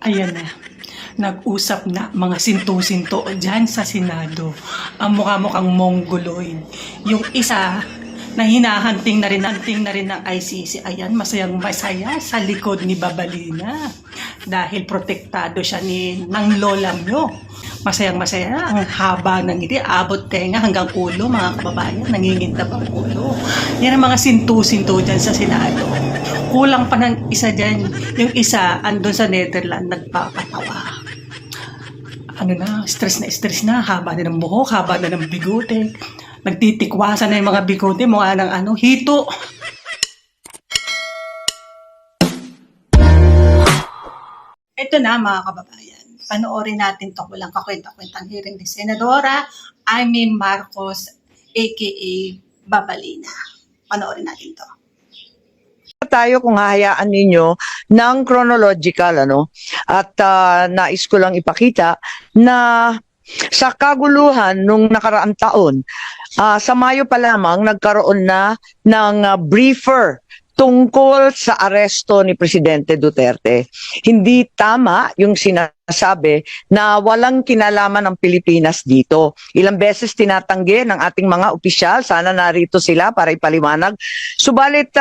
Ayan na, nag-usap na mga sinto-sinto dyan sa Senado. Ang mukha-mukhang mongoloid. Yung isa na hinahanting na rin ng ICC. Ayan, masayang masaya sa likod ni Babalina. Dahil protektado siya ng lola nyo. Masayang masaya, ang haba ng ngiti, abot tenga hanggang ulo, mga kababayan, nangingintab ang ulo. Yan ang mga sinto-sinto dyan sa Senado. Kulang pa ng isa dyan. Yung isa, andun sa Netherlands, nagpapatawa. Ano na, stress na, haba na ng buhok, haba na ng bigote. Nagtitikwasan na yung mga bigote, mukha ng hito. Ito na mga kababayan, panoorin natin to, walang kakwenta-kwentang hearing ni Senadora Amy Marcos aka Babalina. Panoorin natin to. Tayo kung hahayaan ninyo ng chronological at nais ko lang ipakita na sa kaguluhan nung nakaraang taon, sa Mayo pa lamang nagkaroon na ng briefer tungkol sa aresto ni Presidente Duterte. Hindi tama yung sinasabi na walang kinalaman ng Pilipinas dito. Ilang beses tinatanggi ng ating mga opisyal, sana narito sila para ipaliwanag. Subalit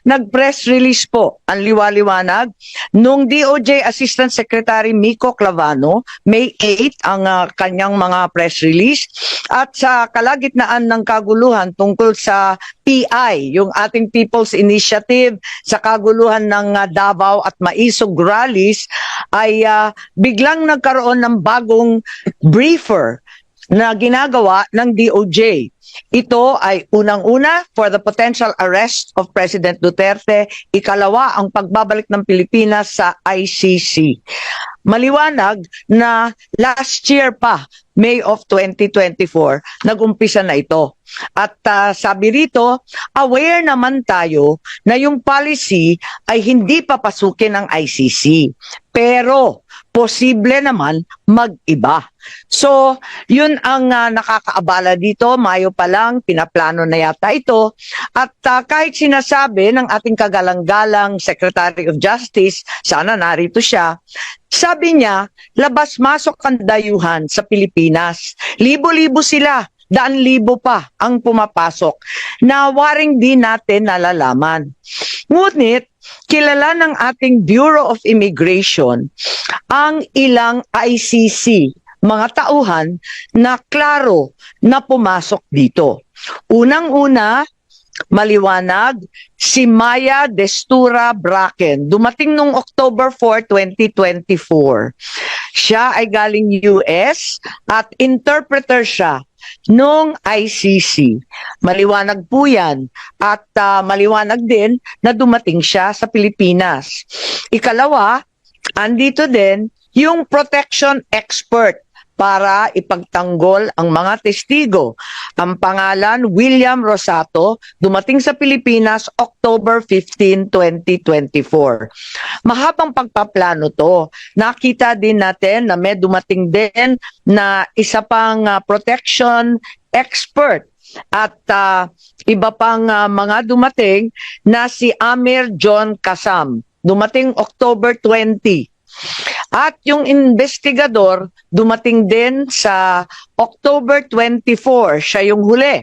nag-press release po ang liwaliwanag nung DOJ Assistant Secretary Miko Clavano, May 8 ang kanyang mga press release, at sa kalagitnaan ng kaguluhan tungkol sa PI, yung ating People's Initiative, sa kaguluhan ng Davao at Maisog rallies, ay biglang nagkaroon ng bagong briefer na ginagawa ng DOJ. Ito ay unang-una for the potential arrest of President Duterte, ikalawa ang pagbabalik ng Pilipinas sa ICC. Maliwanag na last year pa, May of 2024, nag-umpisa na ito. At sabi rito, aware naman tayo na yung policy ay hindi papasukin ng ICC. Pero posible naman mag-iba. So, yun ang nakakaabala dito. Mayo pa lang, pinaplano na yata ito. At kahit sinasabi ng ating kagalang-galang Secretary of Justice, sana narito siya, sabi niya, labas-masok ang dayuhan sa Pilipinas. Libo-libo sila, daan-libo pa ang pumapasok na waring di natin nalalaman. Ngunit, kilala ng ating Bureau of Immigration ang ilang ICC, mga tauhan na klaro na pumasok dito. Unang-una, maliwanag, si Maya Destura Bracken, dumating noong October 4, 2024. Siya ay galing US at interpreter siya nung ICC. Maliwanag po yan. At maliwanag din na dumating siya sa Pilipinas. Ikalawa, andito din yung protection expert para ipagtanggol ang mga testigo. Ang pangalan, William Rosato, dumating sa Pilipinas October 15, 2024. Mahabang pagpaplano to. Nakita din natin na may dumating din na isa pang protection expert at iba pang mga dumating na si Amir John Kasam. Dumating October 20. At yung investigador, dumating din sa October 24. Siya yung huli.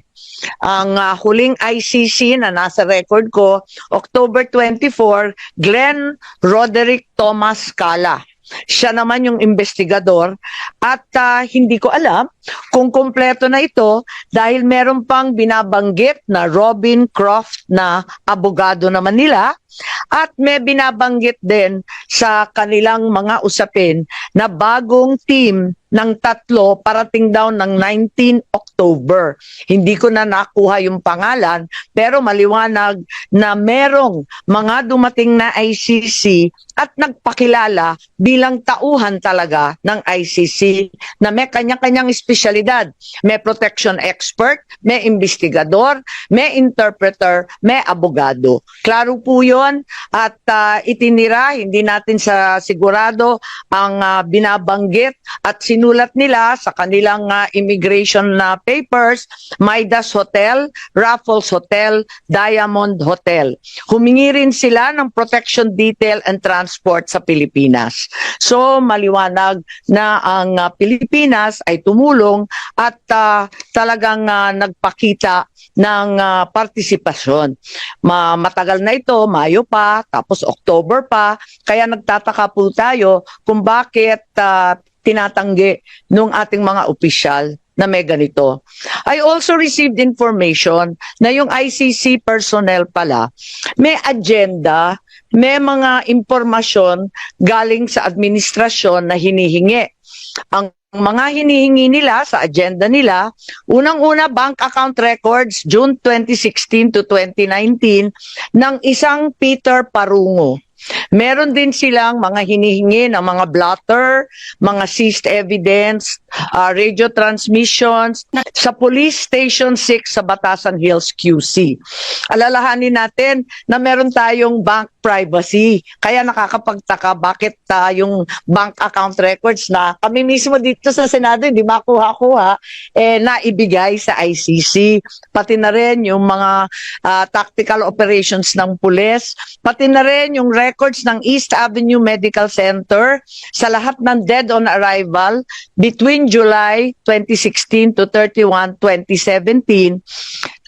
Ang huling ICC na nasa record ko, October 24, Glenn Roderick Thomas Cala. Siya naman yung investigador at hindi ko alam kung kompleto na ito dahil meron pang binabanggit na Robin Croft na abogado naman nila at may binabanggit din sa kanilang mga usapin na bagong team ng tatlo parating daw ng 19 October. Hindi ko na nakuha yung pangalan pero maliwanag na merong mga dumating na ICC at nagpakilala bilang tauhan talaga ng ICC na may kanya-kanyang espesyalidad. May protection expert, may investigador, may interpreter, may abogado. Klaro po yun. yon at itinira, hindi natin sa sigurado ang binabanggit at sinulat nila sa kanilang immigration papers, Midas Hotel, Raffles Hotel, Diamond Hotel. Humingi rin sila ng protection detail and transport sa Pilipinas. So maliwanag na ang Pilipinas ay tumulong at talagang nagpakita ng partisipasyon. Matagal na ito, Mayo pa, tapos October pa, kaya nagtataka po tayo kung bakit tinatanggi ng ating mga opisyal na may ganito. I also received information na yung ICC personnel pala, may agenda, may mga impormasyon galing sa administrasyon na hinihingi. Ang mga hinihingi nila sa agenda nila, unang-una bank account records June 2016 to 2019 ng isang Peter Parungo. Meron din silang mga hinihingi ng mga blotter, mga seized evidence, radio transmissions sa Police Station 6 sa Batasan Hills, QC. Alalahanin natin na meron tayong bank privacy. Kaya nakakapagtaka bakit yung bank account records na kami mismo dito sa Senado hindi makuha-kuha naibigay sa ICC. Pati na rin yung mga tactical operations ng pulis, pati na rin yung records ng East Avenue Medical Center sa lahat ng dead on arrival between July 2016 to 31, 2017.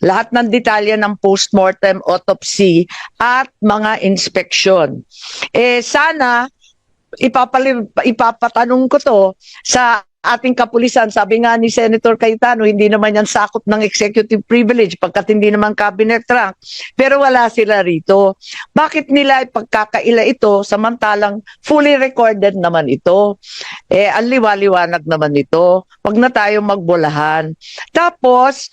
Lahat ng detalye ng postmortem autopsy at mga inspeksyon. Sana ipapatanong ko to sa ating kapulisan. Sabi nga ni Senator Cayetano, hindi naman yan sakop ng executive privilege pagkat hindi naman cabinet rank. Pero wala sila rito. Bakit nila ipagkakaila ito samantalang fully recorded naman ito? Ang liwaliwanag naman ito. Wag na tayo magbolahan. Tapos,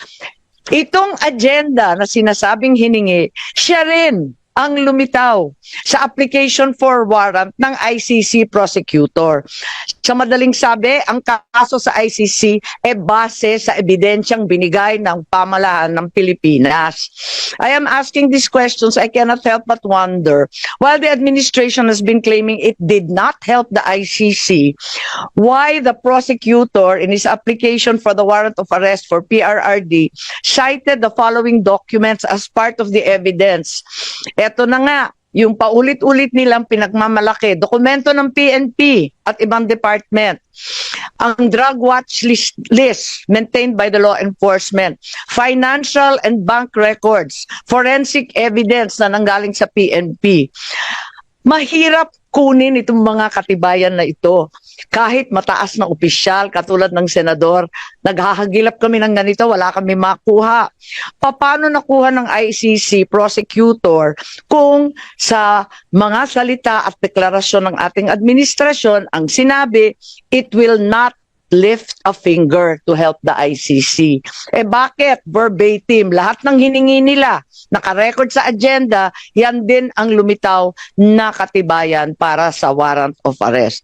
itong agenda na sinasabing hiningi, siya rin ang lumitaw sa application for warrant ng ICC prosecutor. Sa madaling sabi, ang kaso sa ICC base sa ebidensyang binigay ng pamahalaan ng Pilipinas. I am asking these questions, I cannot help but wonder, while the administration has been claiming it did not help the ICC, why the prosecutor in his application for the warrant of arrest for PRRD cited the following documents as part of the evidence. Eto na nga, yung paulit-ulit nilang pinagmamalaki, dokumento ng PNP at ibang department, ang drug watch list maintained by the law enforcement, financial and bank records, forensic evidence na nanggaling sa PNP. Mahirap kunin itong mga katibayan na ito. Kahit mataas na opisyal, katulad ng senador, naghahagilap kami ng ganito, wala kami makuha. Paano nakuha ng ICC prosecutor kung sa mga salita at deklarasyon ng ating administrasyon ang sinabi, it will not lift a finger to help the ICC. Bakit? Verbatim. Lahat ng hiningi nila, nakarecord sa agenda, yan din ang lumitaw na katibayan para sa warrant of arrest.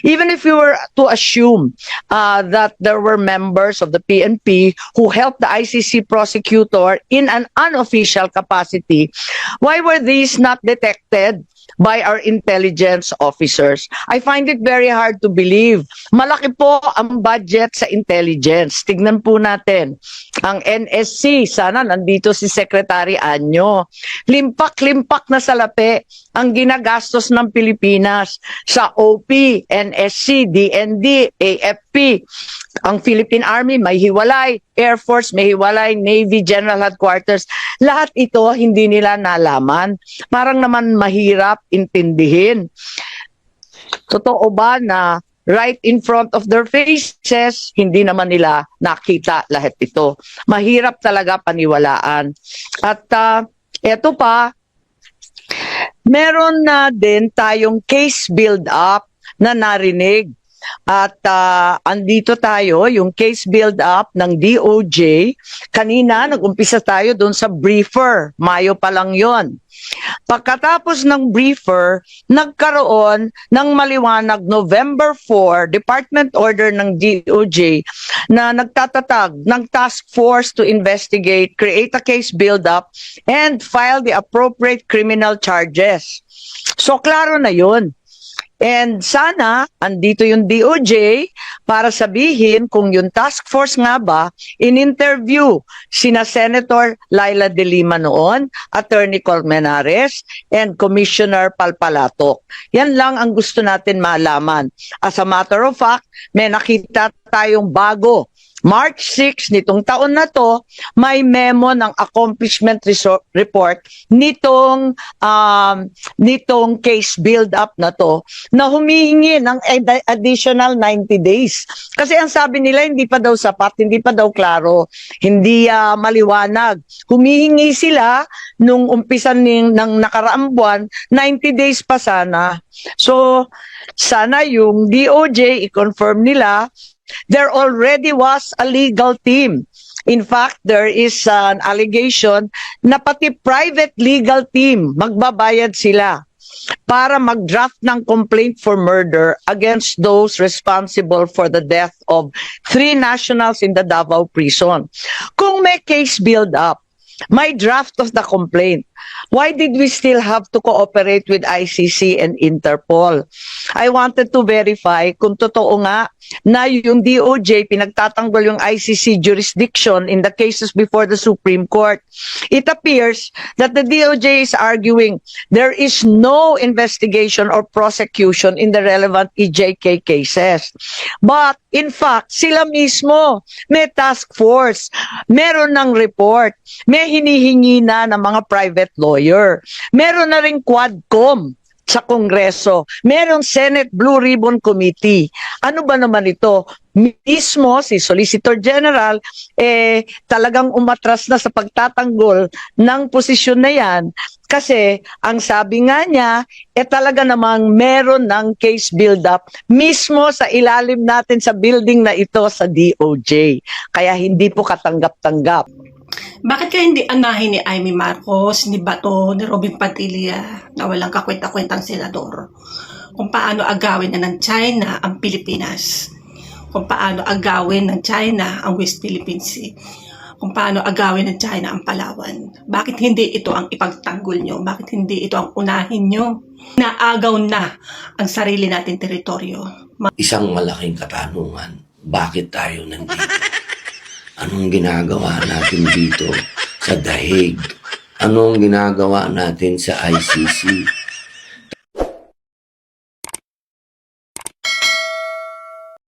Even if you were to assume that there were members of the PNP who helped the ICC prosecutor in an unofficial capacity, why were these not detected by our intelligence officers? I find it very hard to believe. Malaki po ang budget sa intelligence. Tignan po natin. Ang NSC, sana nandito si Secretary Anyo. Limpak-limpak na salapi ang ginagastos ng Pilipinas sa OP, NSC, DND, AFP. Ang Philippine Army may hiwalay, Air Force may hiwalay, Navy General Headquarters. Lahat ito hindi nila nalaman. Parang naman mahirap intindihin. Totoo ba na right in front of their faces, hindi naman nila nakita lahat ito? Mahirap talaga paniwalaan. At eto pa, meron na din tayong case build-up na narinig At andito tayo, yung case build-up ng DOJ. Kanina, nag-umpisa tayo doon sa briefer. Mayo pa lang yon. Pagkatapos ng briefer, nagkaroon ng maliwanag November 4, Department Order ng DOJ na nagtatatag ng task force to investigate, create a case build-up, and file the appropriate criminal charges. So, klaro na yun. And sana, andito yung DOJ para sabihin kung yung task force nga ba in-interview sina Senator Laila de Lima noon, Attorney Colmenares, and Commissioner Palpalatok. Yan lang ang gusto natin malaman. As a matter of fact, may nakita tayong bago. March 6 nitong taon na to, may memo ng accomplishment report nitong case build-up na to na humihingi ng additional 90 days. Kasi ang sabi nila hindi pa daw sapat, hindi pa daw klaro, hindi maliwanag. Humihingi sila nung umpisa ng nakaraang buwan, 90 days pa sana. So, sana yung DOJ i-confirm nila. There already was a legal team. In fact, there is an allegation na pati private legal team magbabayad sila para mag-draft ng complaint for murder against those responsible for the death of 3 nationals in the Davao prison. Kung may case build-up, may draft of the complaint, why did we still have to cooperate with ICC and Interpol? I wanted to verify kung totoo nga na yung DOJ pinagtatanggol yung ICC jurisdiction in the cases before the Supreme Court. It appears that the DOJ is arguing there is no investigation or prosecution in the relevant EJK cases. But in fact, sila mismo may task force, meron ng report, may hinihingi na ng mga private lawyer, meron na ring Quadcom sa Kongreso, merong Senate Blue Ribbon Committee. Ano ba naman ito? Mismo si Solicitor General talagang umatras na sa pagtatanggol ng posisyon na yan kasi ang sabi nga niya talaga namang meron ng case build-up mismo sa ilalim natin sa building na ito sa DOJ. Kaya hindi po katanggap-tanggap. Bakit kaya hindi anahin ni Amy Marcos, ni Bato, ni Robin Padilla na walang kakwenta-kwentang senador kung paano agawin na ng China ang Pilipinas, kung paano agawin ng China ang West Philippine Sea, kung paano agawin ng China ang Palawan? Bakit hindi ito ang ipagtanggol nyo? Bakit hindi ito ang unahin nyo? Naagaw na ang sarili nating teritoryo. Isang malaking katanungan, bakit tayo nandito? Anong ginagawa natin dito sa Dahig? Anong ginagawa natin sa ICC?